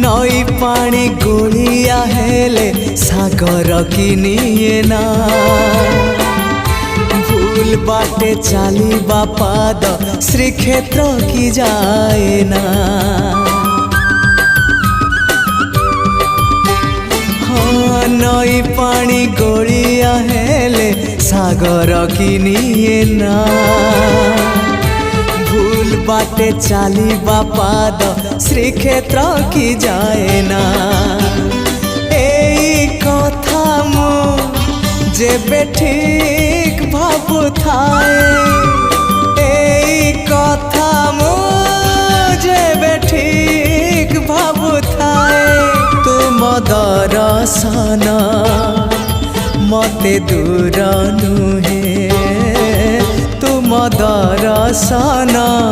नई पानी गोलिया हेले सागर किनिए ना भूल बाटे चालिबा पाद श्रीक्षेत्र की जाए ना। हाँ नई पानी गोलिया हेले सागर किनिए ना भूल बाटे चालिबा पाद श्रीक्षेत्र की जाए ना। एई कथा मु जेबे ठीक भाबु थाए एई कथा मु जेबे ठीक भाबु थाए तुम दर्शन मते दूर नुहे तुम दर्शन